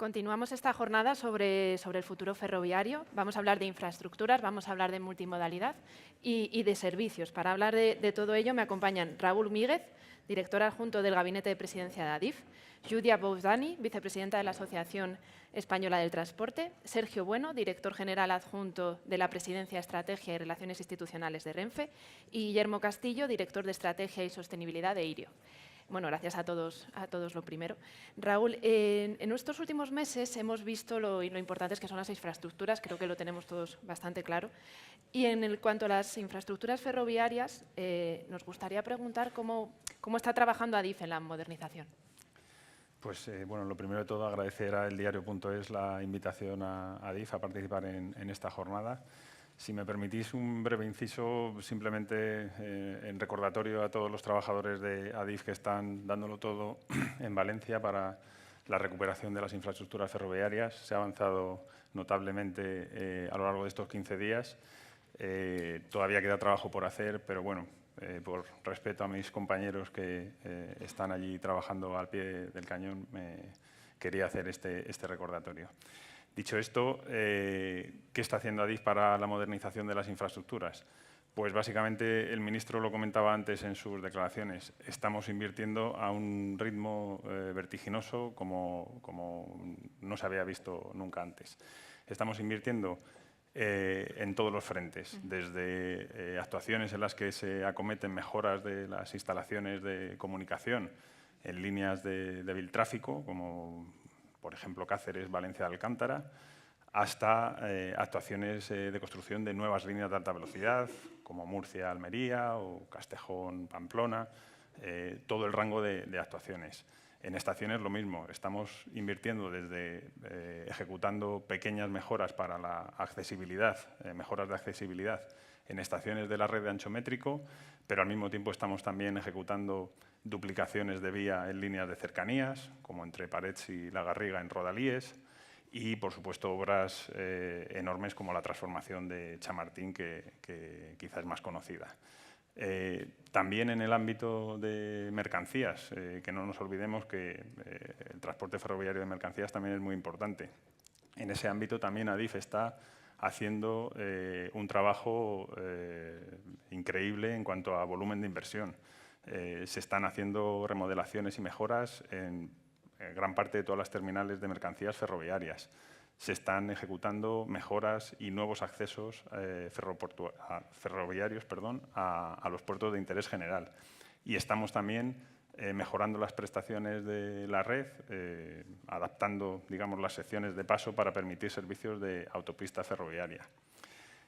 Continuamos esta jornada sobre el futuro ferroviario. Vamos a hablar de infraestructuras, vamos a hablar de multimodalidad y de servicios. Para hablar de todo ello me acompañan Raúl Míguez, director adjunto del Gabinete de Presidencia de Adif, Judia Boudani, vicepresidenta de la Asociación Española del Transporte, Sergio Bueno, director general adjunto de la Presidencia, Estrategia y Relaciones Institucionales de Renfe, y Guillermo Castillo, director de Estrategia y Sostenibilidad de IRIO. Bueno, gracias a todos lo primero. Raúl, en estos últimos meses hemos visto lo importantes que son las infraestructuras, creo que lo tenemos todos bastante claro. Y en cuanto a las infraestructuras ferroviarias, nos gustaría preguntar cómo está trabajando Adif en la modernización. Pues bueno, lo primero de todo agradecer a eldiario.es la invitación a Adif a participar en esta jornada. Si me permitís un breve inciso, simplemente en recordatorio a todos los trabajadores de Adif que están dándolo todo en Valencia para la recuperación de las infraestructuras ferroviarias. Se ha avanzado notablemente a lo largo de estos 15 días. Todavía queda trabajo por hacer, pero bueno, por respeto a mis compañeros que están allí trabajando al pie del cañón, quería hacer este recordatorio. Dicho esto, ¿qué está haciendo Adif para la modernización de las infraestructuras? Pues básicamente el ministro lo comentaba antes en sus declaraciones. Estamos invirtiendo a un ritmo vertiginoso como no se había visto nunca antes. Estamos invirtiendo en todos los frentes, desde actuaciones en las que se acometen mejoras de las instalaciones de comunicación en líneas de débil tráfico, como por ejemplo Cáceres, Valencia de Alcántara, hasta actuaciones de construcción de nuevas líneas de alta velocidad, como Murcia, Almería o Castejón, Pamplona, todo el rango de actuaciones. En estaciones lo mismo, estamos invirtiendo desde ejecutando pequeñas mejoras para la accesibilidad, mejoras de accesibilidad en estaciones de la red de ancho métrico, pero al mismo tiempo estamos también ejecutando duplicaciones de vía en líneas de cercanías, como entre Parets y La Garriga en Rodalíes, y, por supuesto, obras enormes como la transformación de Chamartín, que quizás es más conocida. También en el ámbito de mercancías, que no nos olvidemos que el transporte ferroviario de mercancías también es muy importante. En ese ámbito también Adif está haciendo un trabajo increíble en cuanto a volumen de inversión. Se están haciendo remodelaciones y mejoras en gran parte de todas las terminales de mercancías ferroviarias. Se están ejecutando mejoras y nuevos accesos ferroviarios a los puertos de interés general. Y estamos también mejorando las prestaciones de la red, adaptando, digamos, las secciones de paso para permitir servicios de autopista ferroviaria.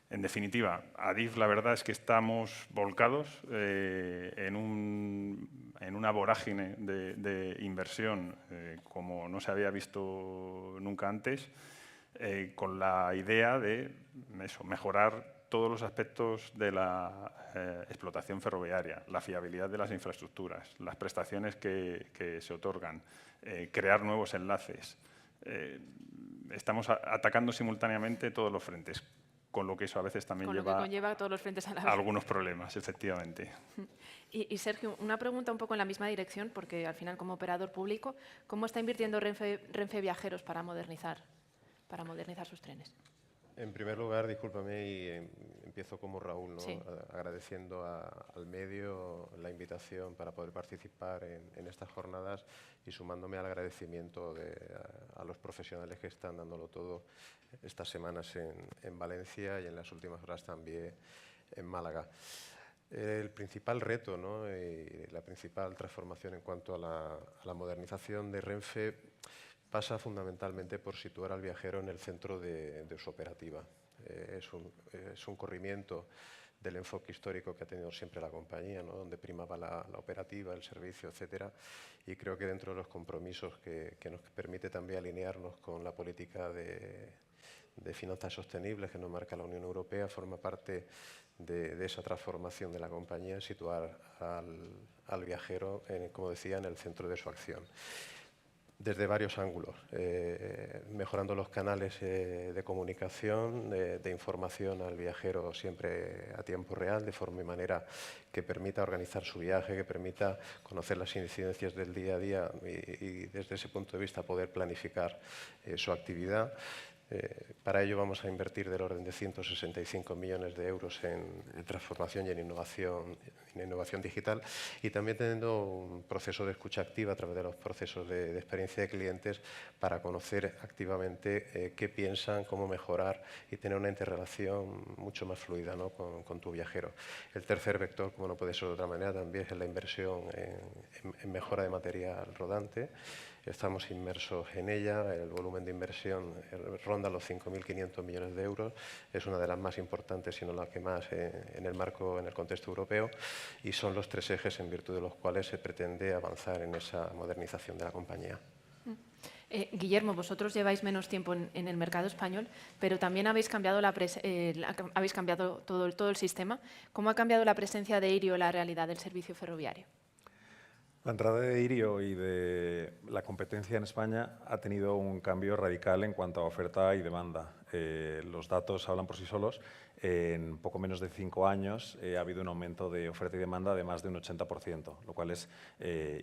En definitiva, Adif, la verdad es que estamos volcados en una vorágine de inversión como no se había visto nunca antes, con la idea de mejorar todos los aspectos de la explotación ferroviaria, la fiabilidad de las infraestructuras, las prestaciones que se otorgan, crear nuevos enlaces. Estamos atacando simultáneamente todos los frentes, con lo que eso a veces también conlleva todos los frentes a la vez. Algunos problemas, efectivamente. Y Sergio, una pregunta un poco en la misma dirección, porque al final como operador público, ¿cómo está invirtiendo Renfe Viajeros para modernizar sus trenes? En primer lugar, discúlpame y empiezo como Raúl, ¿no? Sí. Agradeciendo al medio la invitación para poder participar en estas jornadas y sumándome al agradecimiento a los profesionales que están dándolo todo estas semanas en Valencia y en las últimas horas también en Málaga. El principal reto, ¿no? Y la principal transformación en cuanto a la modernización de Renfe pasa fundamentalmente por situar al viajero en el centro de su operativa. Es un corrimiento del enfoque histórico que ha tenido siempre la compañía, ¿no? Donde primaba la operativa, el servicio, etcétera. Y creo que dentro de los compromisos que nos permite también alinearnos con la política de finanzas sostenibles que nos marca la Unión Europea, forma parte de esa transformación de la compañía, situar al viajero, como decía, en el centro de su acción. desde varios ángulos, mejorando los canales de comunicación, de información al viajero siempre a tiempo real, de forma y manera que permita organizar su viaje, que permita conocer las incidencias del día a día y desde ese punto de vista poder planificar su actividad. Para ello vamos a invertir del orden de 165 millones de euros en transformación y en innovación digital, y también teniendo un proceso de escucha activa a través de los procesos de experiencia de clientes para conocer activamente qué piensan, cómo mejorar y tener una interrelación mucho más fluida, ¿no?, con tu viajero. El tercer vector, como no puede ser de otra manera, también es la inversión en mejora de material rodante. Estamos inmersos en ella, el volumen de inversión ronda los 5.500 millones de euros, es una de las más importantes, si no la que más, en el contexto europeo, y son los 3 ejes en virtud de los cuales se pretende avanzar en esa modernización de la compañía. Guillermo, vosotros lleváis menos tiempo en el mercado español, pero también habéis cambiado, habéis cambiado todo el sistema. ¿Cómo ha cambiado la presencia de Irio en la realidad del servicio ferroviario? La entrada de Irio y de la competencia en España ha tenido un cambio radical en cuanto a oferta y demanda. Los datos hablan por sí solos. En poco menos de 5 años ha habido un aumento de oferta y demanda de más de un 80%, lo cual es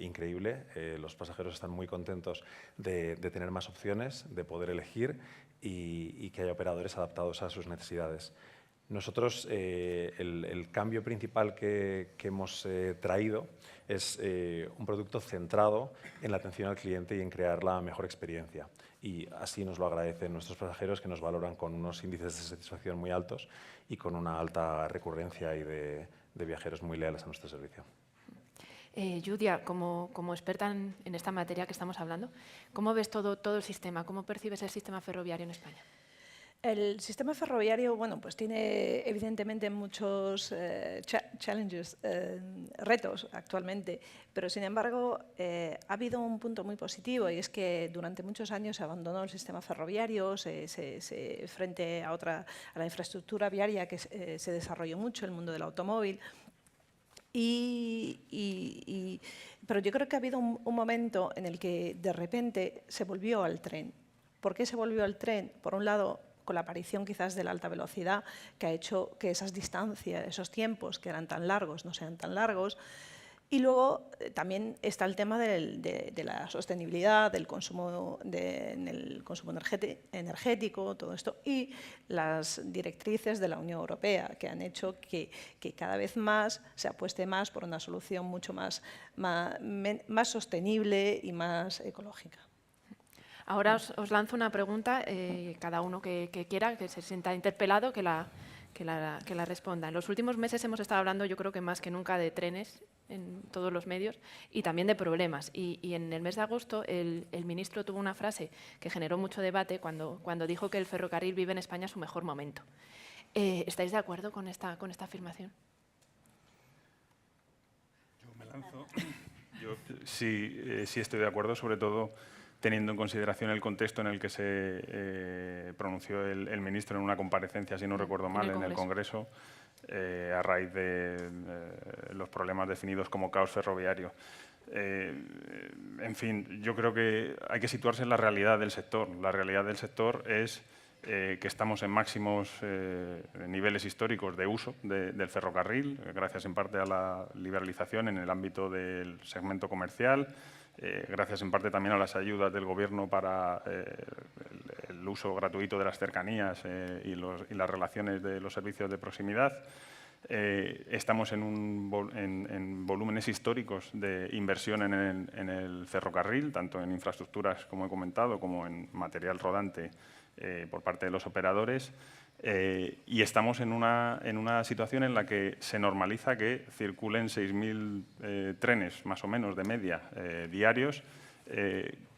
increíble. Los pasajeros están muy contentos de tener más opciones, de poder elegir y que haya operadores adaptados a sus necesidades. Nosotros, el cambio principal que hemos traído es un producto centrado en la atención al cliente y en crear la mejor experiencia. Y así nos lo agradecen nuestros pasajeros, que nos valoran con unos índices de satisfacción muy altos y con una alta recurrencia y de viajeros muy leales a nuestro servicio. Yudia, como experta en esta materia que estamos hablando, ¿cómo ves todo el sistema? ¿Cómo percibes el sistema ferroviario en España? El sistema ferroviario, bueno, pues tiene evidentemente muchos challenges, retos actualmente, pero sin embargo ha habido un punto muy positivo, y es que durante muchos años se abandonó el sistema ferroviario frente a la infraestructura viaria que se desarrolló mucho, el mundo del automóvil. Pero yo creo que ha habido un momento en el que de repente se volvió al tren. ¿Por qué se volvió al tren? Por un lado, con la aparición quizás de la alta velocidad, que ha hecho que esas distancias, esos tiempos que eran tan largos, no sean tan largos. Y luego también está el tema de la sostenibilidad, del consumo, en el consumo energético, todo esto, y las directrices de la Unión Europea, que han hecho que cada vez más se apueste más por una solución mucho más sostenible y más ecológica. Ahora os lanzo una pregunta, cada uno que quiera, que se sienta interpelado, que la responda. En los últimos meses hemos estado hablando, yo creo que más que nunca, de trenes en todos los medios y también de problemas. Y en el mes de agosto el ministro tuvo una frase que generó mucho debate cuando dijo que el ferrocarril vive en España su mejor momento. ¿Estáis de acuerdo con esta afirmación? Yo me lanzo. Yo sí estoy de acuerdo, sobre todo teniendo en consideración el contexto en el que se pronunció el ministro en una comparecencia, si no recuerdo mal, en el Congreso, a raíz de los problemas definidos como caos ferroviario. En fin, yo creo que hay que situarse en la realidad del sector. La realidad del sector es que estamos en máximos niveles históricos de uso del ferrocarril, gracias en parte a la liberalización en el ámbito del segmento comercial, gracias en parte también a las ayudas del Gobierno para el uso gratuito de las cercanías y las relaciones de los servicios de proximidad. Estamos en volúmenes históricos de inversión en el ferrocarril, tanto en infraestructuras, como he comentado, como en material rodante por parte de los operadores. Y estamos en una situación en la que se normaliza que circulen 6.000 trenes, más o menos, de media, diarios,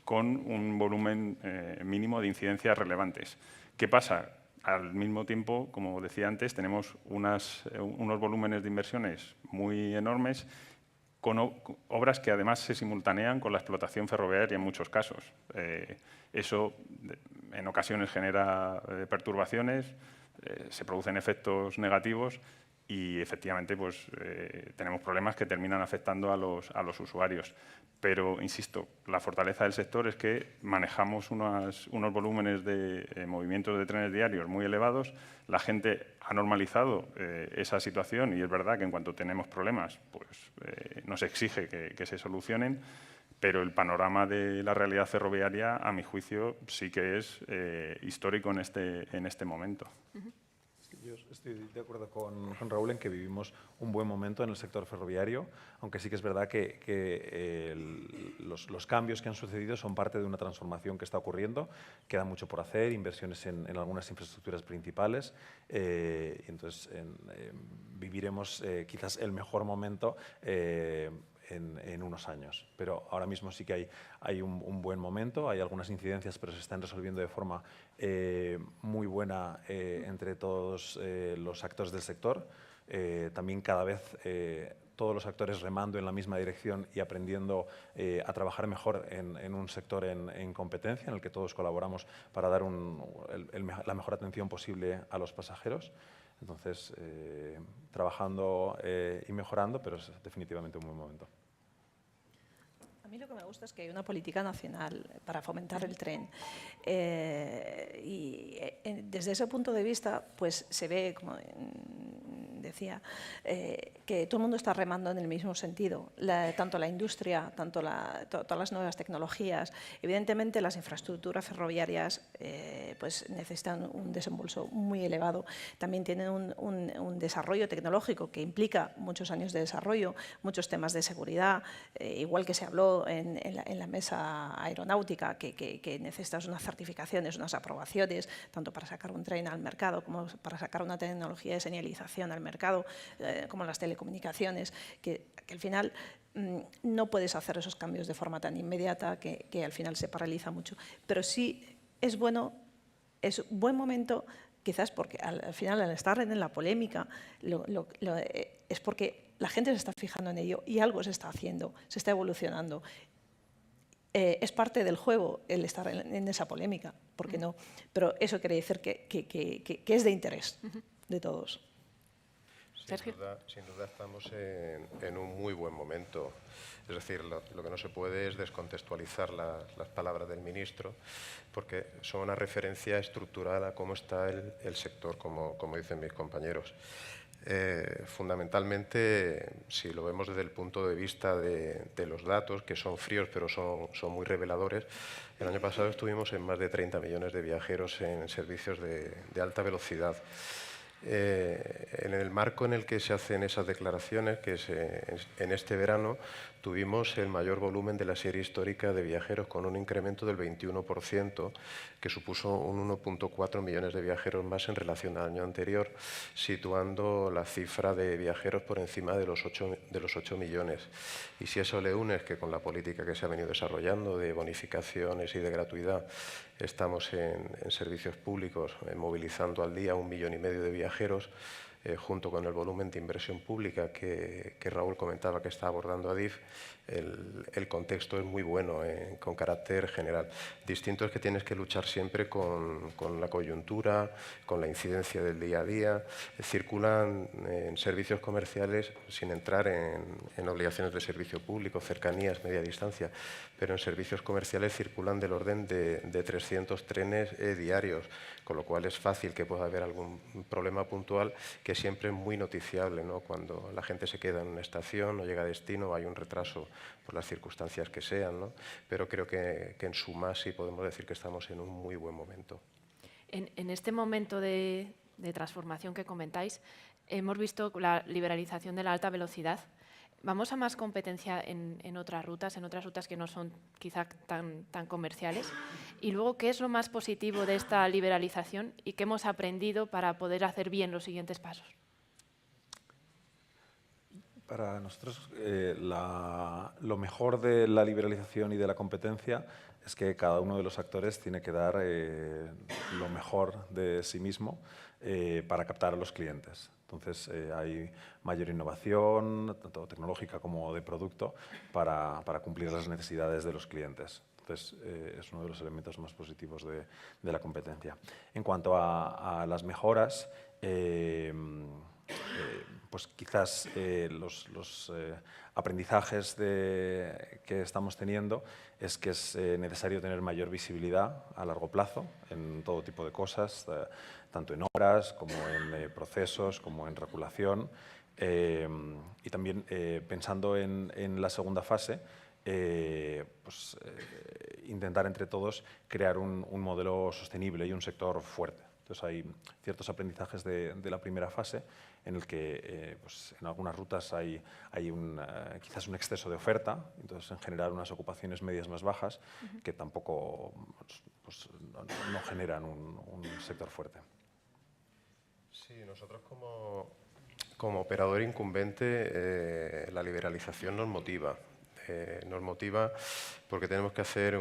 con un volumen mínimo de incidencias relevantes. ¿Qué pasa? Al mismo tiempo, como decía antes, tenemos unos volúmenes de inversiones muy enormes, con obras que además se simultanean con la explotación ferroviaria en muchos casos. Eso en ocasiones genera perturbaciones, se producen efectos negativos y efectivamente pues, tenemos problemas que terminan afectando a los usuarios. Pero, insisto, la fortaleza del sector es que manejamos unos volúmenes de movimientos de trenes diarios muy elevados. La gente ha normalizado esa situación y es verdad que en cuanto tenemos problemas pues, nos exige que se solucionen, pero el panorama de la realidad ferroviaria, a mi juicio, sí que es histórico en este momento. Yo estoy de acuerdo con Raúl en que vivimos un buen momento en el sector ferroviario, aunque sí que es verdad que los cambios que han sucedido son parte de una transformación que está ocurriendo. Queda mucho por hacer, inversiones en algunas infraestructuras principales. Entonces, viviremos quizás el mejor momento en unos años. Pero ahora mismo sí que hay un buen momento, hay algunas incidencias, pero se están resolviendo de forma muy buena entre todos los actores del sector. También cada vez todos los actores remando en la misma dirección y aprendiendo a trabajar mejor en un sector en competencia, en el que todos colaboramos para dar la mejor atención posible a los pasajeros. Entonces, trabajando y mejorando, pero es definitivamente un buen momento. A mí lo que me gusta es que hay una política nacional para fomentar el tren. Y desde ese punto de vista, pues se ve, como decía, que todo el mundo está remando en el mismo sentido. Tanto la industria, tanto todas las nuevas tecnologías. Evidentemente, las infraestructuras ferroviarias pues necesitan un desembolso muy elevado. También tienen un desarrollo tecnológico que implica muchos años de desarrollo, muchos temas de seguridad, igual que se habló en la mesa aeronáutica, que necesitas unas certificaciones, unas aprobaciones, tanto para sacar un tren al mercado como para sacar una tecnología de señalización al mercado, como las telecomunicaciones, que al final no puedes hacer esos cambios de forma tan inmediata que al final se paraliza mucho. Pero sí es bueno, es un buen momento, quizás porque al final, al estar en la polémica, es porque la gente se está fijando en ello y algo se está haciendo, se está evolucionando. Es parte del juego el estar en esa polémica, ¿por qué no? Pero eso quiere decir que es de interés de todos. Sin duda estamos en un muy buen momento. Es decir, lo que no se puede es descontextualizar las palabras del ministro, porque son una referencia estructural a cómo está el sector, como dicen mis compañeros. Fundamentalmente, si lo vemos desde el punto de vista de los datos, que son fríos pero son muy reveladores, el año pasado estuvimos en más de 30 millones de viajeros en servicios de alta velocidad. En el marco en el que se hacen esas declaraciones, que es en este verano, tuvimos el mayor volumen de la serie histórica de viajeros, con un incremento del 21%, que supuso un 1,4 millones de viajeros más en relación al año anterior, situando la cifra de viajeros por encima de los 8 millones. Y si eso le unes que con la política que se ha venido desarrollando de bonificaciones y de gratuidad, estamos en servicios públicos movilizando al día 1,5 millones de viajeros, junto con el volumen de inversión pública que Raúl comentaba que está abordando Adif, el contexto es muy bueno con carácter general. Distinto es que tienes que luchar siempre con la coyuntura, con la incidencia del día a día. Circulan en servicios comerciales, sin entrar en obligaciones de servicio público, cercanías, media distancia, pero en servicios comerciales circulan del orden de 300 trenes diarios, con lo cual es fácil que pueda haber algún problema puntual, que siempre es muy noticiable, ¿no? Cuando la gente se queda en una estación, no llega a destino, hay un retraso por las circunstancias que sean, ¿no? Pero creo que en suma sí podemos decir que estamos en un muy buen momento. En este momento de transformación que comentáis, hemos visto la liberalización de la alta velocidad. ¿Vamos a más competencia en otras rutas que no son quizá tan comerciales? Y luego, ¿qué es lo más positivo de esta liberalización y qué hemos aprendido para poder hacer bien los siguientes pasos? Para nosotros, lo mejor de la liberalización y de la competencia es que cada uno de los actores tiene que dar lo mejor de sí mismo para captar a los clientes. Entonces, hay mayor innovación, tanto tecnológica como de producto, para cumplir las necesidades de los clientes. Entonces, es uno de los elementos más positivos de la competencia. En cuanto a las mejoras, pues quizás los aprendizajes que estamos teniendo es que es necesario tener mayor visibilidad a largo plazo en todo tipo de cosas, tanto en obras como en procesos, como en regulación. Y también pensando en la segunda fase, intentar entre todos crear un modelo sostenible y un sector fuerte. Entonces hay ciertos aprendizajes de la primera fase en el que en algunas rutas hay quizás un exceso de oferta, entonces en generar unas ocupaciones medias más bajas que tampoco no generan un sector fuerte. Sí, nosotros como operador incumbente la liberalización nos motiva. Nos motiva porque tenemos que hacer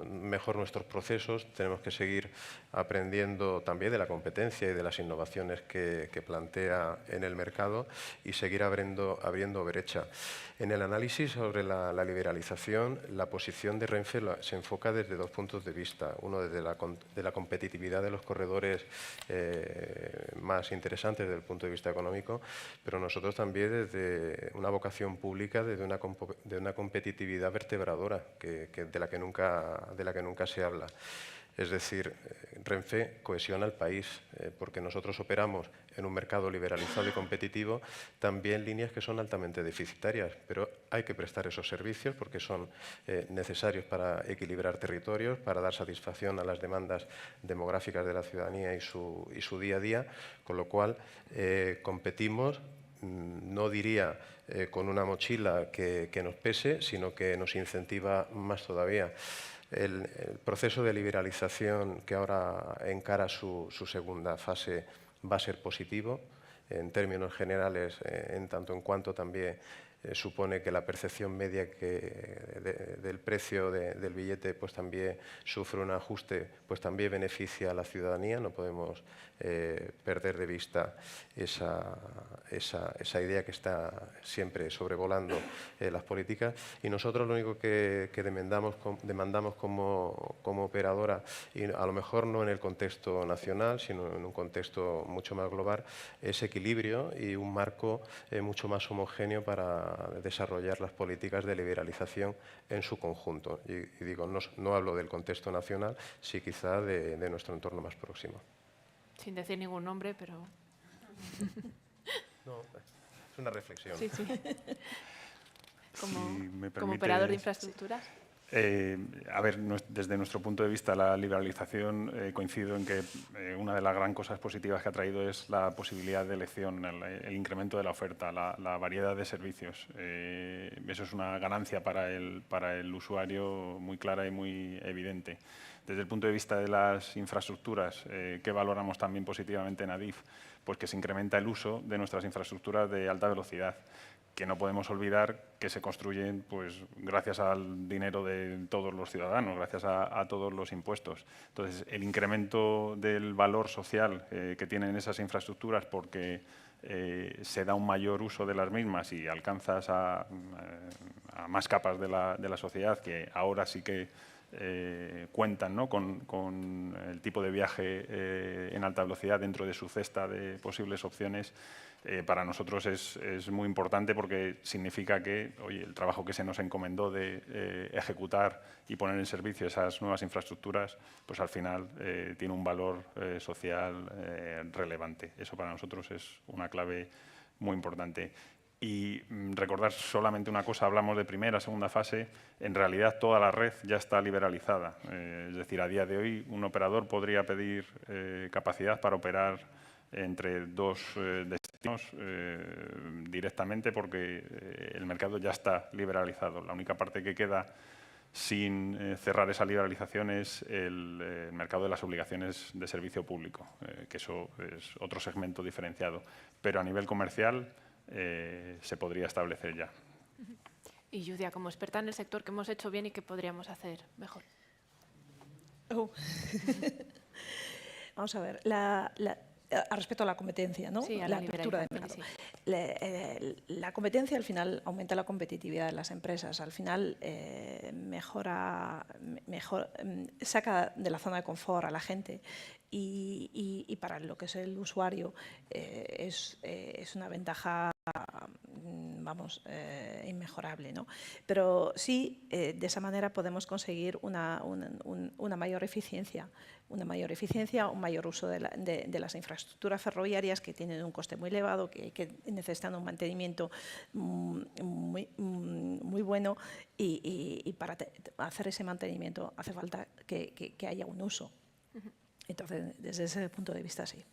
mejor nuestros procesos, tenemos que seguir aprendiendo también de la competencia y de las innovaciones que plantea en el mercado y seguir abriendo brecha. En el análisis sobre la liberalización, la posición de Renfe se enfoca desde dos puntos de vista. Uno desde la competitividad de los corredores más interesantes desde el punto de vista económico, pero nosotros también desde una vocación pública, desde una competitividad vertebradora de la que nunca se habla. Es decir, Renfe cohesiona el país porque nosotros operamos en un mercado liberalizado y competitivo también líneas que son altamente deficitarias, pero hay que prestar esos servicios porque son necesarios para equilibrar territorios, para dar satisfacción a las demandas demográficas de la ciudadanía y su día a día, con lo cual competimos, no diría con una mochila que nos pese, sino que nos incentiva más todavía. El proceso de liberalización que ahora encara su segunda fase va a ser positivo en términos generales, en tanto en cuanto también supone que la percepción media del precio del billete pues también sufre un ajuste, pues también beneficia a la ciudadanía. No podemos perder de vista esa idea que está siempre sobrevolando las políticas. Y nosotros lo único que demandamos como operadora, y a lo mejor no en el contexto nacional, sino en un contexto mucho más global, es equilibrio y un marco mucho más homogéneo para desarrollar las políticas de liberalización en su conjunto. Y digo, no hablo del contexto nacional, sí quizá de nuestro entorno más próximo. Sin decir ningún nombre, pero... No, es una reflexión. Sí, sí. Como operador de infraestructuras. A ver, desde nuestro punto de vista, la liberalización, coincido en que una de las gran cosas positivas que ha traído es la posibilidad de elección, el incremento de la oferta, la variedad de servicios. Eso es una ganancia para el usuario muy clara y muy evidente. Desde el punto de vista de las infraestructuras, ¿qué valoramos también positivamente en ADIF? Pues que se incrementa el uso de nuestras infraestructuras de alta velocidad, que no podemos olvidar que se construyen pues, gracias al dinero de todos los ciudadanos, gracias a todos los impuestos. Entonces, el incremento del valor social que tienen esas infraestructuras porque se da un mayor uso de las mismas y alcanzas a más capas de la sociedad que ahora sí que cuentan, ¿no? con el tipo de viaje en alta velocidad dentro de su cesta de posibles opciones. Para nosotros es muy importante porque significa que el trabajo que se nos encomendó de ejecutar y poner en servicio esas nuevas infraestructuras, pues al final tiene un valor social relevante. Eso para nosotros es una clave muy importante. Y recordar solamente una cosa, hablamos de primera, segunda fase, en realidad toda la red ya está liberalizada. Es decir, a día de hoy un operador podría pedir capacidad para operar entre dos destinos directamente porque el mercado ya está liberalizado. La única parte que queda sin cerrar esa liberalización es el mercado de las obligaciones de servicio público, que eso es otro segmento diferenciado. Pero a nivel comercial se podría establecer ya. Y Yudia, como experta en el sector, ¿qué hemos hecho bien y qué podríamos hacer mejor? Vamos a ver, respecto a la competencia, ¿no? Sí, a la apertura de mercado. sí. La competencia al final aumenta la competitividad de las empresas, al final saca de la zona de confort a la gente y para lo que es el usuario es una ventaja, vamos, inmejorable, ¿no? Pero sí, de esa manera podemos conseguir una mayor eficiencia, un mayor uso de las infraestructuras ferroviarias que tienen un coste muy elevado, que necesitan un mantenimiento muy bueno y para hacer ese mantenimiento hace falta que haya un uso. Entonces, desde ese punto de vista, sí.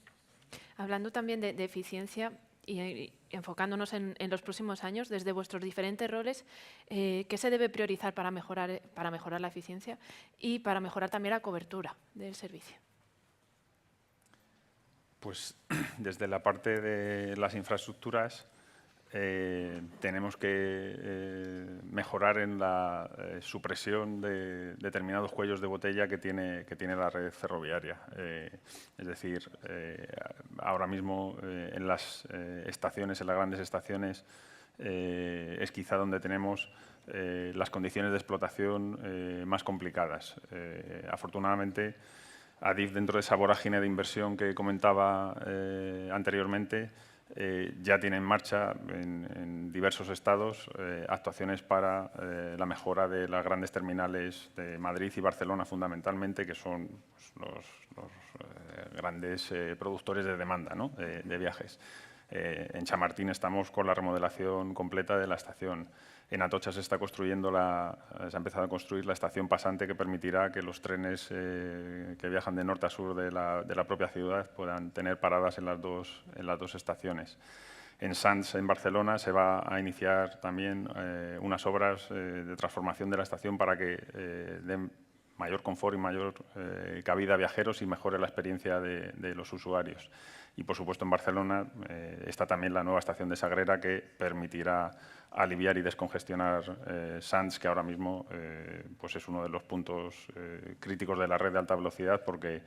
Hablando también de eficiencia y enfocándonos en los próximos años, desde vuestros diferentes roles, ¿qué se debe priorizar para mejorar la eficiencia y para mejorar también la cobertura del servicio? Pues desde la parte de las infraestructuras tenemos que mejorar en la supresión de determinados cuellos de botella que tiene la red ferroviaria. Es decir, ahora mismo en las estaciones, en las grandes estaciones, es quizá donde tenemos las condiciones de explotación más complicadas. Afortunadamente, Adif, dentro de esa vorágine de inversión que comentaba anteriormente, ya tiene en marcha en diversos estados actuaciones para la mejora de las grandes terminales de Madrid y Barcelona, fundamentalmente, que son pues, los grandes productores de demanda, ¿no? de viajes. En Chamartín estamos con la remodelación completa de la estación. En Atocha se está construyendo se ha empezado a construir la estación pasante que permitirá que los trenes que viajan de norte a sur de la propia ciudad puedan tener paradas en las dos estaciones. En Sants, en Barcelona, se va a iniciar también unas obras de transformación de la estación para que den mayor confort y mayor cabida a viajeros y mejore la experiencia de los usuarios. Y, por supuesto, en Barcelona está también la nueva estación de Sagrera que permitirá aliviar y descongestionar Sants, que ahora mismo pues es uno de los puntos críticos de la red de alta velocidad, porque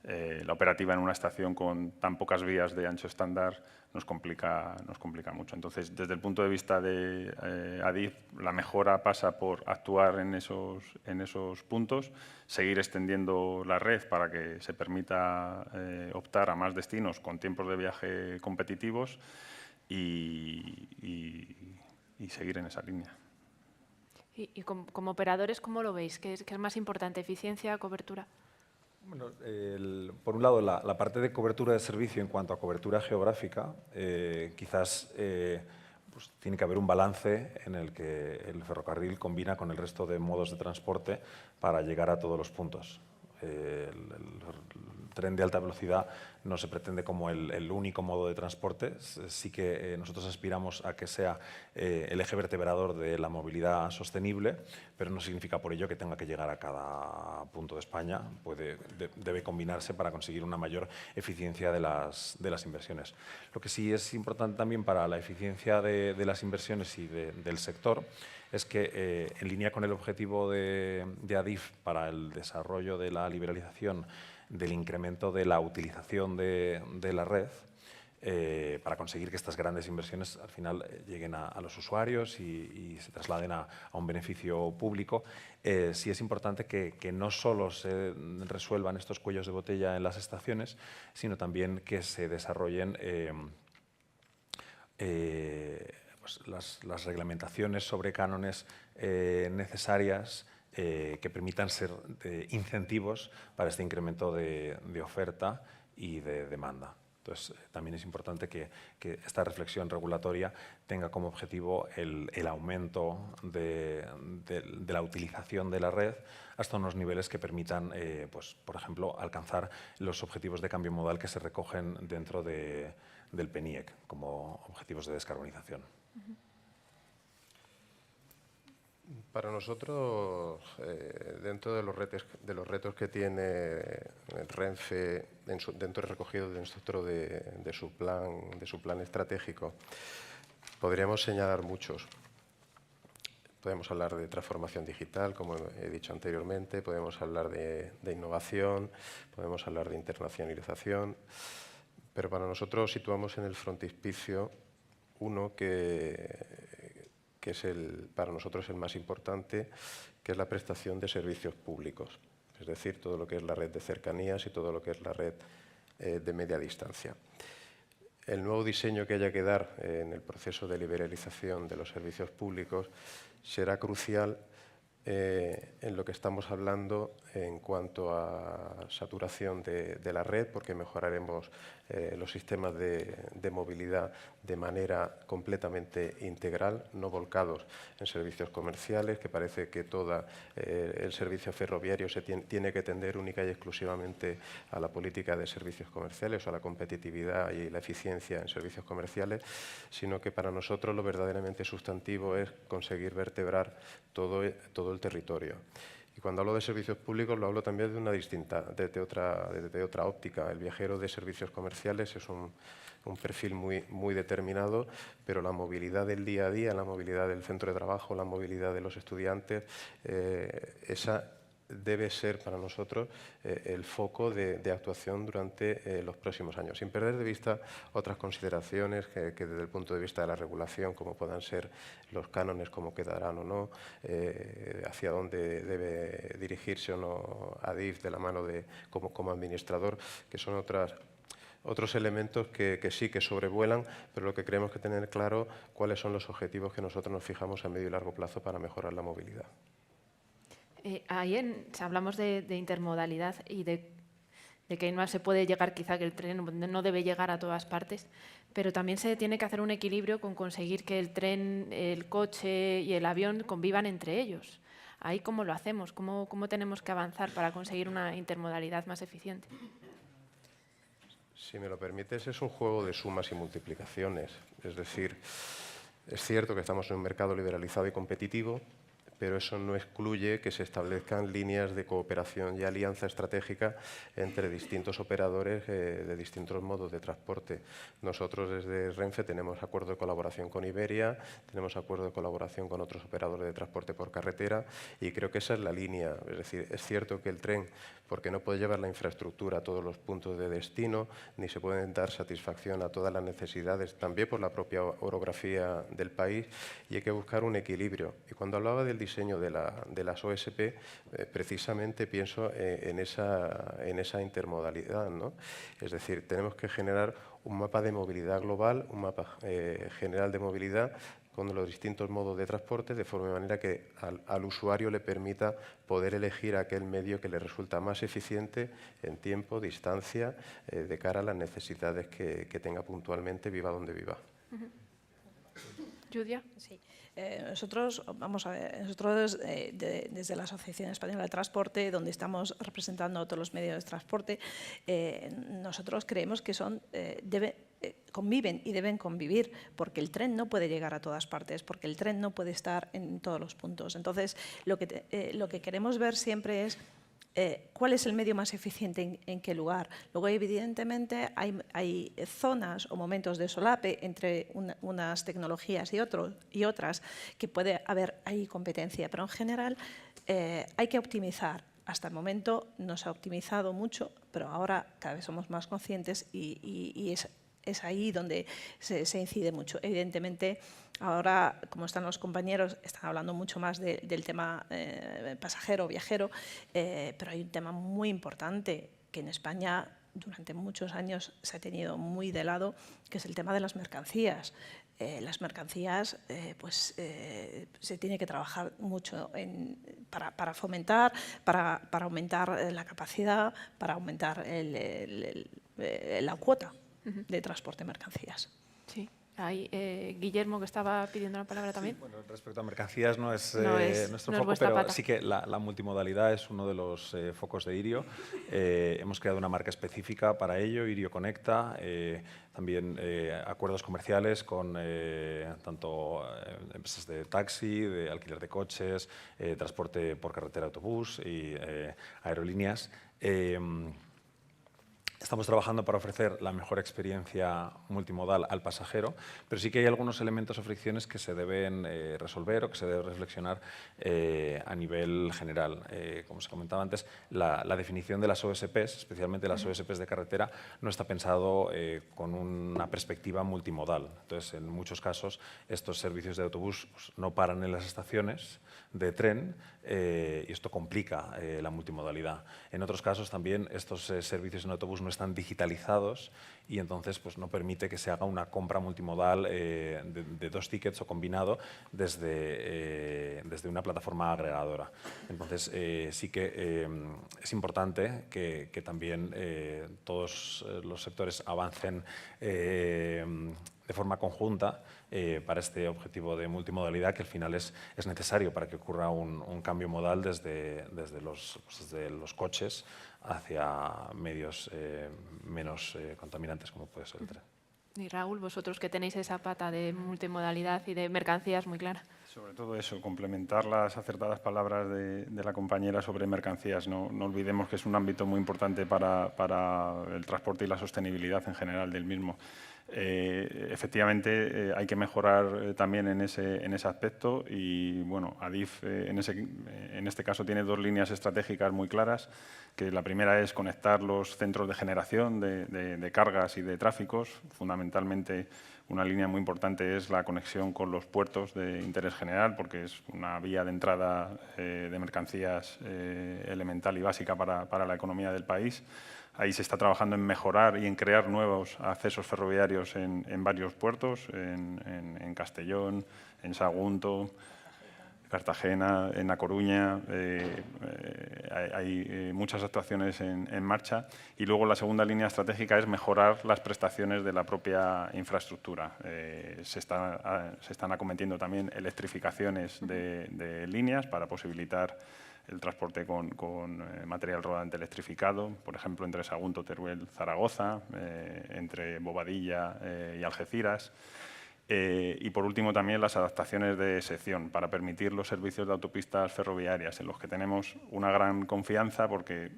la operativa en una estación con tan pocas vías de ancho estándar nos complica mucho. Entonces, desde el punto de vista de Adif, la mejora pasa por actuar en esos puntos, seguir extendiendo la red para que se permita optar a más destinos con tiempos de viaje competitivos y seguir en esa línea. Y como operadores, ¿cómo lo veis? ¿Qué es más importante, eficiencia, cobertura? Bueno, por un lado, la parte de cobertura de servicio en cuanto a cobertura geográfica, quizás pues tiene que haber un balance en el que el ferrocarril combina con el resto de modos de transporte para llegar a todos los puntos. El tren de alta velocidad no se pretende como el único modo de transporte, sí que nosotros aspiramos a que sea el eje vertebrador de la movilidad sostenible, pero no significa por ello que tenga que llegar a cada punto de España, debe combinarse para conseguir una mayor eficiencia de las inversiones. Lo que sí es importante también para la eficiencia de las inversiones y del sector es que, en línea con el objetivo de Adif para el desarrollo de la liberalización, del incremento de la utilización de la red, para conseguir que estas grandes inversiones al final lleguen a los usuarios y se trasladen a un beneficio público, sí es importante que no solo se resuelvan estos cuellos de botella en las estaciones, sino también que se desarrollen las reglamentaciones sobre cánones necesarias que permitan ser incentivos para este incremento de oferta y de demanda. Entonces, también es importante que esta reflexión regulatoria tenga como objetivo el aumento de la utilización de la red hasta unos niveles que permitan, pues, por ejemplo, alcanzar los objetivos de cambio modal que se recogen dentro del PNIEC como objetivos de descarbonización. Para nosotros, dentro de los retos que tiene el Renfe, dentro recogido dentro de su plan estratégico, podríamos señalar muchos. Podemos hablar de transformación digital, como he dicho anteriormente, podemos hablar de innovación, podemos hablar de internacionalización, pero para nosotros situamos en el frontispicio Uno que es para nosotros el más importante, que es la prestación de servicios públicos, es decir, todo lo que es la red de cercanías y todo lo que es la red de media distancia. El nuevo diseño que haya que dar en el proceso de liberalización de los servicios públicos será crucial en lo que estamos hablando en cuanto a saturación de la red, porque mejoraremos los sistemas de movilidad de manera completamente integral, no volcados en servicios comerciales, que parece que todo el servicio ferroviario tiene que tender única y exclusivamente a la política de servicios comerciales o a la competitividad y la eficiencia en servicios comerciales, sino que para nosotros lo verdaderamente sustantivo es conseguir vertebrar todo el territorio. Y cuando hablo de servicios públicos lo hablo también desde otra óptica. El viajero de servicios comerciales es un perfil muy determinado, pero la movilidad del día a día, la movilidad del centro de trabajo, la movilidad de los estudiantes, esa debe ser para nosotros el foco de actuación durante los próximos años, sin perder de vista otras consideraciones que desde el punto de vista de la regulación, como puedan ser los cánones, cómo quedarán o no, hacia dónde debe dirigirse o no Adif de la mano de como administrador, que son otros elementos que sí que sobrevuelan, pero lo que creemos que tener claro cuáles son los objetivos que nosotros nos fijamos a medio y largo plazo para mejorar la movilidad. Ahí hablamos de intermodalidad y de que no se puede llegar, quizá que el tren no debe llegar a todas partes, pero también se tiene que hacer un equilibrio con conseguir que el tren, el coche y el avión convivan entre ellos. Ahí, ¿cómo lo hacemos? ¿Cómo tenemos que avanzar para conseguir una intermodalidad más eficiente? Si me lo permites, es un juego de sumas y multiplicaciones. Es decir, es cierto que estamos en un mercado liberalizado y competitivo, pero eso no excluye que se establezcan líneas de cooperación y alianza estratégica entre distintos operadores de distintos modos de transporte. Nosotros desde Renfe tenemos acuerdo de colaboración con Iberia, tenemos acuerdo de colaboración con otros operadores de transporte por carretera y creo que esa es la línea. Es decir, es cierto que el tren, porque no puede llevar la infraestructura a todos los puntos de destino, ni se pueden dar satisfacción a todas las necesidades, también por la propia orografía del país, y hay que buscar un equilibrio. Y cuando hablaba del diseño de las OSP, precisamente pienso en esa intermodalidad, ¿no? Es decir, tenemos que generar un mapa de movilidad global, un mapa general de movilidad con los distintos modos de transporte, de forma manera que al usuario le permita poder elegir aquel medio que le resulta más eficiente en tiempo, distancia, de cara a las necesidades que tenga puntualmente, viva donde viva. Yudia. Sí. Nosotros, vamos a ver, nosotros desde la Asociación Española de Transporte, donde estamos representando a todos los medios de transporte, nosotros creemos que conviven y deben convivir, porque el tren no puede llegar a todas partes, porque el tren no puede estar en todos los puntos. Entonces, lo que queremos ver siempre es cuál es el medio más eficiente en qué lugar. Luego, evidentemente, hay zonas o momentos de solape entre unas tecnologías y otras que puede haber ahí competencia, pero en general hay que optimizar. Hasta el momento no se ha optimizado mucho, pero ahora cada vez somos más conscientes y es ahí donde se incide mucho. Evidentemente, ahora, como están los compañeros, están hablando mucho más del tema pasajero, viajero, pero hay un tema muy importante que en España durante muchos años se ha tenido muy de lado, que es el tema de las mercancías. Las mercancías, se tiene que trabajar mucho para fomentar, para aumentar la capacidad, para aumentar la cuota de transporte de mercancías. Sí. Ahí, Guillermo, que estaba pidiendo la palabra también. Sí, bueno, respecto a mercancías no es nuestro no es foco, pero pata. sí que la multimodalidad es uno de los focos de IRIO. Hemos creado una marca específica para ello, IRIO Conecta. También acuerdos comerciales con tanto empresas de taxi, de alquiler de coches, transporte por carretera, autobús y aerolíneas. Estamos trabajando para ofrecer la mejor experiencia multimodal al pasajero, pero sí que hay algunos elementos o fricciones que se deben resolver o que se debe reflexionar a nivel general. Como se comentaba antes, la definición de las OSPs, especialmente las OSPs de carretera, no está pensado con una perspectiva multimodal. Entonces, en muchos casos, estos servicios de autobús pues, no paran en las estaciones de tren y esto complica la multimodalidad. En otros casos también estos servicios en autobús no están digitalizados y entonces pues, no permite que se haga una compra multimodal de 2 tickets o combinado desde una plataforma agregadora. Entonces sí que es importante que también todos los sectores avancen de forma conjunta para este objetivo de multimodalidad que al final es necesario para que ocurra un cambio modal desde los coches hacia medios menos contaminantes como puede ser el tren. Y Raúl, vosotros que tenéis esa pata de multimodalidad y de mercancías muy clara. Sobre todo eso, complementar las acertadas palabras de la compañera sobre mercancías. No olvidemos que es un ámbito muy importante para el transporte y la sostenibilidad en general del mismo. Efectivamente, hay que mejorar también en ese aspecto y, bueno, Adif en este caso tiene 2 líneas estratégicas muy claras, que la primera es conectar los centros de generación de cargas y de tráficos. Fundamentalmente, una línea muy importante es la conexión con los puertos de interés general, porque es una vía de entrada de mercancías elemental y básica para la economía del país. Ahí se está trabajando en mejorar y en crear nuevos accesos ferroviarios en varios puertos, en Castellón, en Sagunto, Cartagena, en A Coruña. Hay muchas actuaciones en marcha. Y luego la segunda línea estratégica es mejorar las prestaciones de la propia infraestructura. Se están acometiendo también electrificaciones de líneas para posibilitar el transporte con material rodante electrificado, por ejemplo, entre Sagunto, Teruel, Zaragoza, entre Bobadilla y Algeciras. Y por último también las adaptaciones de sección para permitir los servicios de autopistas ferroviarias en los que tenemos una gran confianza porque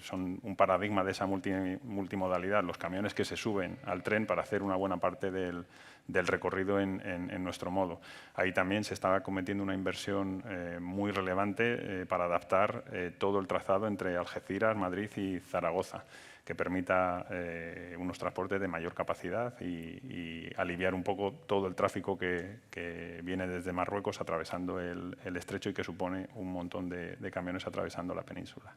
son un paradigma de esa multimodalidad, los camiones que se suben al tren para hacer una buena parte del recorrido en nuestro modo. Ahí también se está cometiendo una inversión muy relevante para adaptar todo el trazado entre Algeciras, Madrid y Zaragoza, que permita unos transportes de mayor capacidad y aliviar un poco todo el tráfico que viene desde Marruecos atravesando el estrecho y que supone un montón de camiones atravesando la península.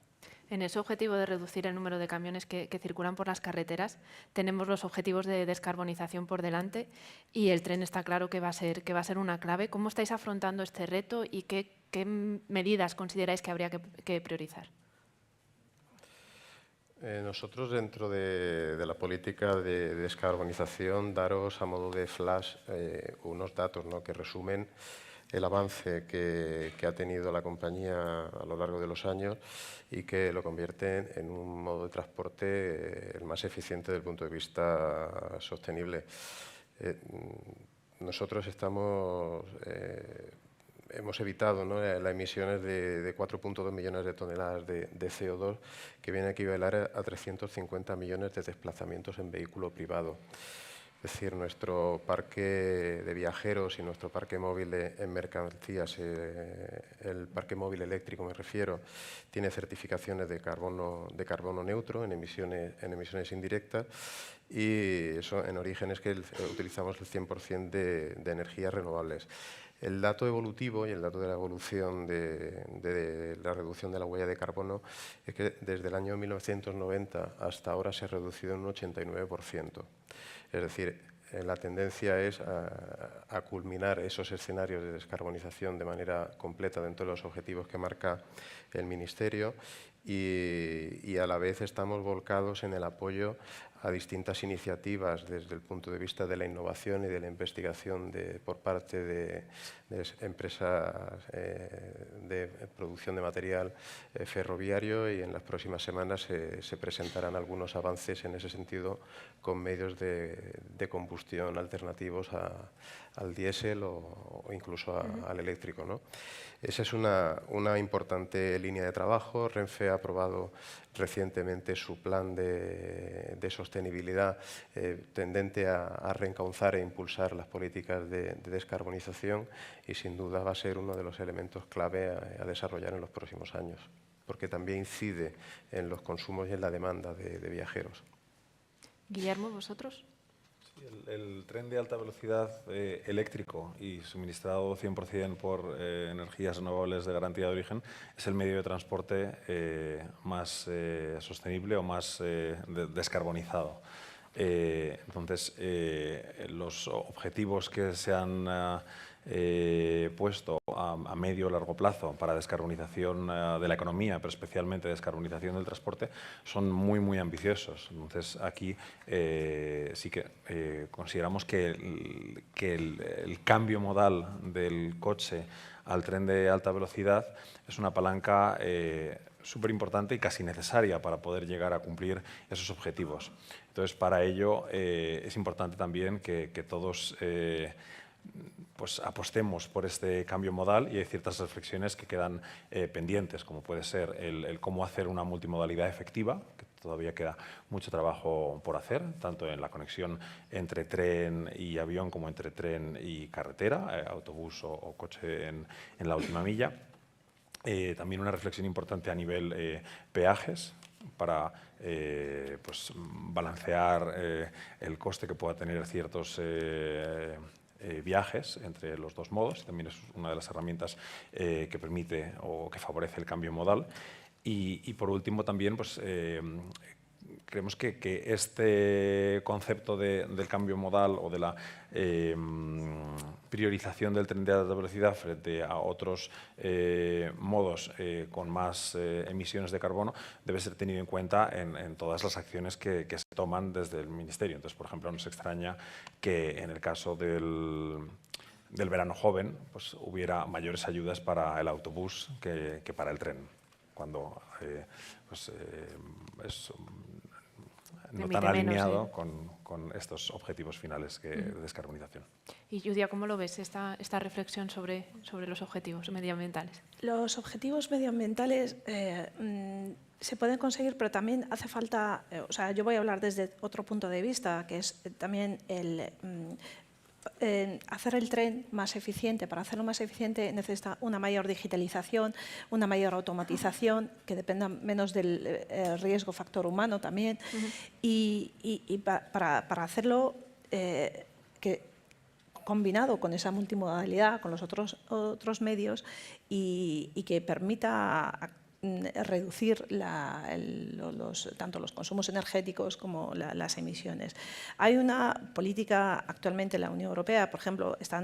En ese objetivo de reducir el número de camiones que circulan por las carreteras, tenemos los objetivos de descarbonización por delante y el tren está claro que va a ser una clave. ¿Cómo estáis afrontando este reto y qué medidas consideráis que habría que priorizar? Nosotros, dentro de la política de descarbonización, daros a modo de flash unos datos, ¿no?, que resumen el avance que ha tenido la compañía a lo largo de los años y que lo convierten en un modo de transporte el más eficiente desde el punto de vista sostenible. Nosotros hemos evitado, ¿no?, las emisiones de 4,2 millones de toneladas de CO2, que viene a equivaler a 350 millones de desplazamientos en vehículo privado. Es decir, nuestro parque de viajeros y nuestro parque móvil en mercancías, el parque móvil eléctrico me refiero, tiene certificaciones de carbono neutro en emisiones indirectas y eso en origen es que utilizamos el 100% de energías renovables. El dato evolutivo y el dato de la evolución de la reducción de la huella de carbono es que desde el año 1990 hasta ahora se ha reducido en un 89%. Es decir, la tendencia es a culminar esos escenarios de descarbonización de manera completa dentro de los objetivos que marca el Ministerio y a la vez estamos volcados en el apoyo a distintas iniciativas desde el punto de vista de la innovación y de la investigación por parte de empresas de producción de material ferroviario y en las próximas semanas se presentarán algunos avances en ese sentido con medios de combustión alternativos al diésel o incluso al eléctrico, ¿no? Esa es una importante línea de trabajo. Renfe ha aprobado recientemente su plan de sostenibilidad tendente a reencauzar e impulsar las políticas de descarbonización y sin duda va a ser uno de los elementos clave a desarrollar en los próximos años, porque también incide en los consumos y en la demanda de viajeros. Guillermo, ¿vosotros? El tren de alta velocidad eléctrico y suministrado 100% por energías renovables de garantía de origen es el medio de transporte más sostenible o más descarbonizado. Entonces, los objetivos que se han puesto a medio o largo plazo para descarbonización de la economía, pero especialmente descarbonización del transporte, son muy, muy ambiciosos. Entonces, aquí sí que consideramos que el cambio modal del coche al tren de alta velocidad es una palanca súper importante y casi necesaria para poder llegar a cumplir esos objetivos. Entonces, para ello es importante también que todos pues apostemos por este cambio modal, y hay ciertas reflexiones que quedan pendientes, como puede ser el cómo hacer una multimodalidad efectiva, que todavía queda mucho trabajo por hacer, tanto en la conexión entre tren y avión como entre tren y carretera, autobús o coche en la última milla. También una reflexión importante a nivel peajes, para pues, balancear el coste que pueda tener ciertos viajes entre los dos modos. También es una de las herramientas que permite o que favorece el cambio modal. Y por último también pues, creemos que este concepto del cambio modal o de la priorización del tren de alta velocidad frente a otros modos con más emisiones de carbono debe ser tenido en cuenta en todas las acciones que se toman desde el Ministerio. Entonces, por ejemplo, nos extraña que en el caso del verano joven pues, hubiera mayores ayudas para el autobús que para el tren, cuando pues, es no tan alineado con estos objetivos finales de descarbonización. Y Yudia, ¿cómo lo ves esta reflexión sobre los objetivos medioambientales? Los objetivos medioambientales se pueden conseguir, pero también hace falta, o sea, yo voy a hablar desde otro punto de vista, que es también hacer el tren más eficiente. Para hacerlo más eficiente necesita una mayor digitalización, una mayor automatización, que dependa menos del riesgo factor humano también. Y para hacerlo, combinado con esa multimodalidad, con los otros medios, y que permita reducir tanto los consumos energéticos como las emisiones. Hay una política actualmente en la Unión Europea, por ejemplo, se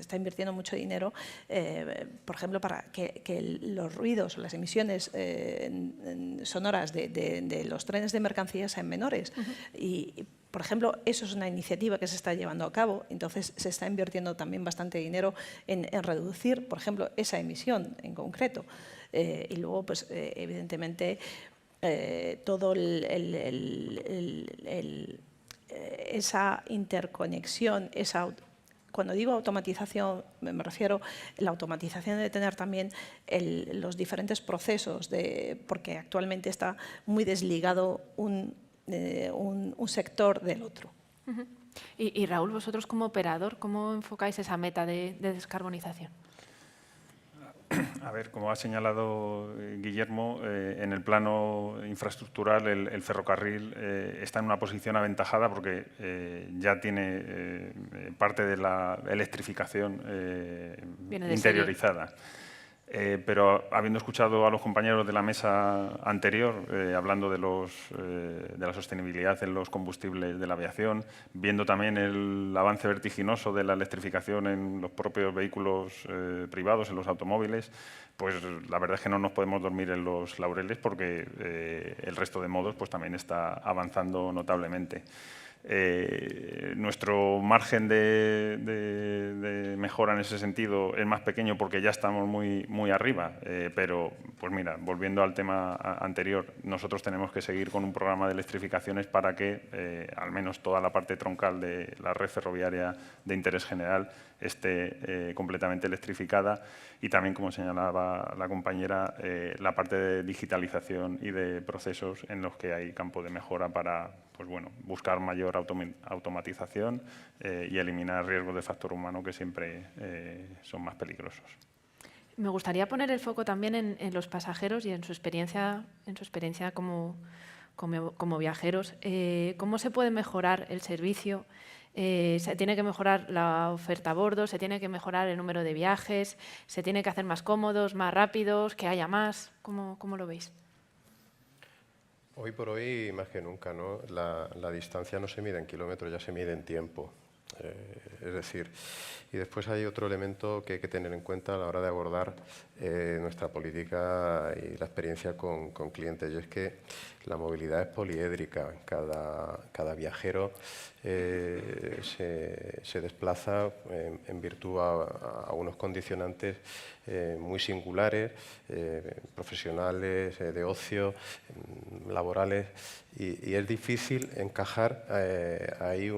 está invirtiendo mucho dinero, por ejemplo, para que los ruidos o las emisiones sonoras de los trenes de mercancías sean menores. Y, por ejemplo, eso es una iniciativa que se está llevando a cabo, entonces se está invirtiendo también bastante dinero en reducir, por ejemplo, esa emisión en concreto. Y luego, pues, evidentemente, todo esa interconexión, cuando digo automatización, me refiero a la automatización de tener también los diferentes procesos, porque actualmente está muy desligado un sector del otro. Y Raúl, vosotros como operador, ¿cómo enfocáis esa meta de descarbonización? A ver, como ha señalado Guillermo, en el plano infraestructural el ferrocarril está en una posición aventajada porque ya tiene parte de la electrificación interiorizada. Pero habiendo escuchado a los compañeros de la mesa anterior hablando de la sostenibilidad en los combustibles de la aviación, viendo también el avance vertiginoso de la electrificación en los propios vehículos privados, en los automóviles, pues la verdad es que no nos podemos dormir en los laureles porque el resto de modos pues, también está avanzando notablemente. Nuestro margen de mejora en ese sentido es más pequeño porque ya estamos muy arriba, pero pues mira, volviendo al tema anterior, nosotros tenemos que seguir con un programa de electrificaciones para que al menos toda la parte troncal de la red ferroviaria de interés general esté completamente electrificada y también, como señalaba la compañera, la parte de digitalización y de procesos en los que hay campo de mejora para pues bueno, buscar mayor automatización y eliminar riesgos de factor humano que siempre son más peligrosos. Me gustaría poner el foco también en los pasajeros y en su experiencia como viajeros. ¿Cómo se puede mejorar el servicio? ¿Se tiene que mejorar la oferta a bordo? ¿Se tiene que mejorar el número de viajes? ¿Se tiene que hacer más cómodos, más rápidos, que haya más? ¿Cómo lo veis? Hoy por hoy, más que nunca, ¿no? La distancia no se mide en kilómetros, ya se mide en tiempo. Es decir, y después hay otro elemento que hay que tener en cuenta a la hora de abordar nuestra política y la experiencia con clientes, y es que la movilidad es poliédrica. Cada viajero se desplaza en virtud a unos condicionantes muy singulares, profesionales, de ocio, laborales, y es difícil encajar ahí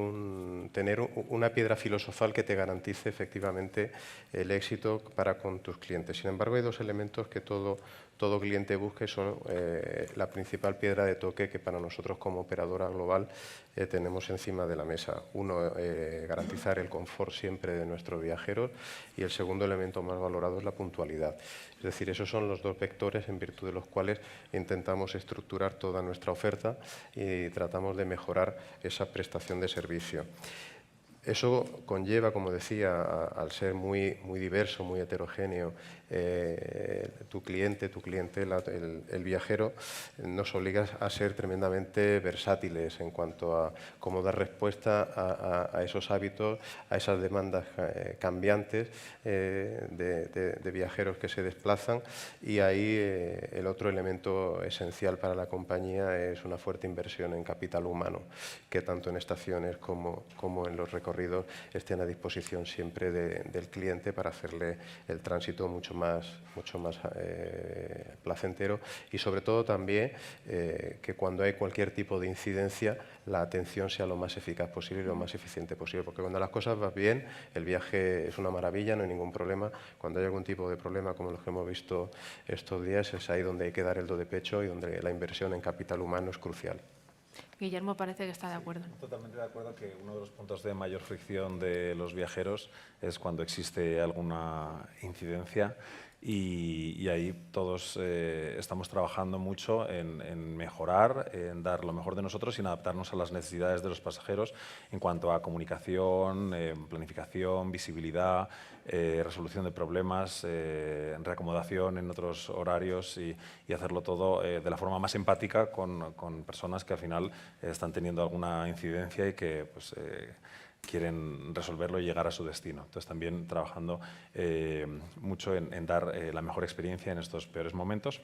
tener una piedra filosofal que te garantice efectivamente el éxito para con tus clientes. Sin embargo, hay dos elementos que todo cliente busque, son la principal piedra de toque que para nosotros como operadora global tenemos encima de la mesa. Uno, garantizar el confort siempre de nuestros viajeros, y el segundo elemento más valorado es la puntualidad. Es decir, esos son los dos vectores en virtud de los cuales intentamos estructurar toda nuestra oferta y tratamos de mejorar esa prestación de servicio. Eso conlleva, como decía, al ser muy diverso, muy heterogéneo, tu clientela, el viajero, nos obliga a ser tremendamente versátiles en cuanto a cómo dar respuesta a esos hábitos, a esas demandas cambiantes de viajeros que se desplazan. Y ahí el otro elemento esencial para la compañía es una fuerte inversión en capital humano, que tanto en estaciones como en los recorridos estén a disposición siempre del cliente para hacerle el tránsito mucho más placentero, y sobre todo también que cuando hay cualquier tipo de incidencia la atención sea lo más eficaz posible y lo más eficiente posible, porque cuando las cosas van bien el viaje es una maravilla, no hay ningún problema. Cuando hay algún tipo de problema como los que hemos visto estos días, es ahí donde hay que dar el do de pecho y donde la inversión en capital humano es crucial. Guillermo parece que está de acuerdo. Totalmente de acuerdo que uno de los puntos de mayor fricción de los viajeros es cuando existe alguna incidencia, y ahí todos estamos trabajando mucho en mejorar, en dar lo mejor de nosotros y en adaptarnos a las necesidades de los pasajeros en cuanto a comunicación, planificación, visibilidad, resolución de problemas, reacomodación en otros horarios, y hacerlo todo de la forma más empática con personas que al final están teniendo alguna incidencia y que pues, quieren resolverlo y llegar a su destino. Entonces, también trabajando mucho en dar la mejor experiencia en estos peores momentos.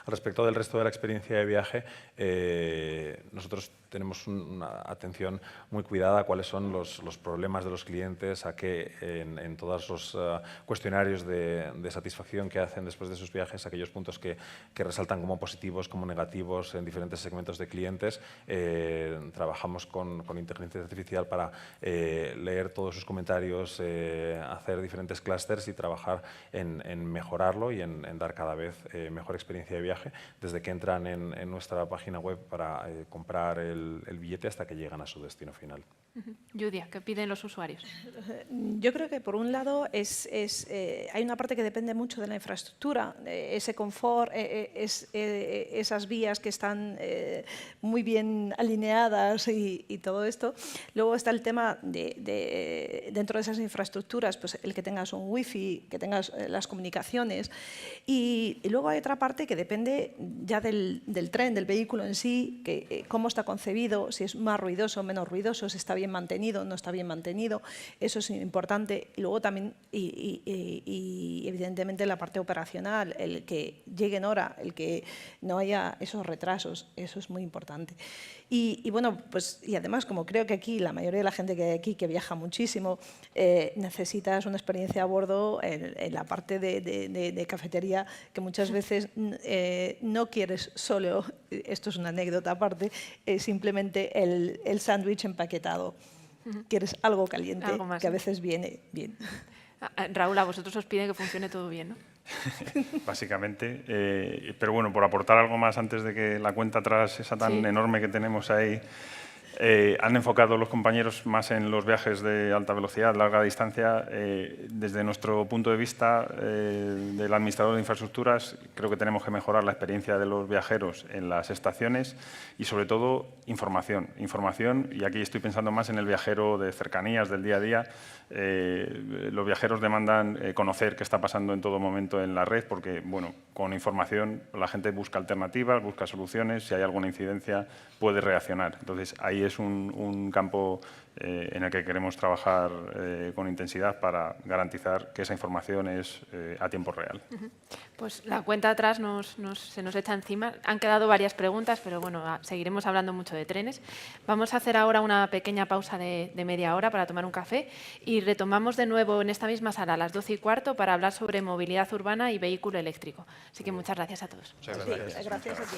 Al respecto del resto de la experiencia de viaje, nosotros tenemos una atención muy cuidada a cuáles son los problemas de los clientes, a que en todos los cuestionarios de satisfacción que hacen después de sus viajes, aquellos puntos que resaltan como positivos, como negativos en diferentes segmentos de clientes. Trabajamos con inteligencia artificial para leer todos sus comentarios, hacer diferentes clústeres y trabajar en mejorarlo y en dar cada vez mejor experiencia de viaje, desde que entran en nuestra página web para comprar el billete hasta que llegan a su destino final. Judia, ¿qué piden los usuarios? Yo creo que, por un lado, hay una parte que depende mucho de la infraestructura, ese confort, esas vías que están muy bien alineadas y todo esto. Luego está el tema dentro de esas infraestructuras, pues el que tengas un wifi, que tengas las comunicaciones. Y luego hay otra parte que depende ya del tren, del vehículo en sí, cómo está concebido concebido, si es más ruidoso, menos ruidoso, si está bien mantenido, no está bien mantenido. Eso es importante. Y luego también, y evidentemente la parte operacional, el que llegue en hora, el que no haya esos retrasos, eso es muy importante. Y bueno, pues y además, como creo que aquí la mayoría de la gente que hay aquí, que viaja muchísimo, necesitas una experiencia a bordo en la parte de cafetería, que muchas veces no quieres solo, esto es una anécdota aparte, simplemente el sándwich empaquetado. Quieres algo caliente, Algo más, que a veces viene bien. Raúl, a vosotros os piden que funcione todo bien, ¿no? Básicamente. Pero bueno, por aportar algo más antes de que la cuenta atrás, esa tan enorme que tenemos ahí, han enfocado los compañeros más en los viajes de alta velocidad, larga distancia. Desde nuestro punto de vista del administrador de infraestructuras, creo que tenemos que mejorar la experiencia de los viajeros en las estaciones y, sobre todo, información. Información, y aquí estoy pensando más en el viajero de cercanías, del día a día. Los viajeros demandan conocer qué está pasando en todo momento en la red, porque, bueno, con información la gente busca alternativas, busca soluciones, si hay alguna incidencia puede reaccionar. Entonces, ahí es un campo en el que queremos trabajar con intensidad para garantizar que esa información es a tiempo real. Pues la cuenta atrás se nos echa encima. Han quedado varias preguntas, pero bueno, seguiremos hablando mucho de trenes. Vamos a hacer ahora una pequeña pausa de media hora para tomar un café y retomamos de nuevo en esta misma sala a las 12:15 para hablar sobre movilidad urbana y vehículo eléctrico. Así que muchas gracias a todos. Muchas gracias. Gracias a ti.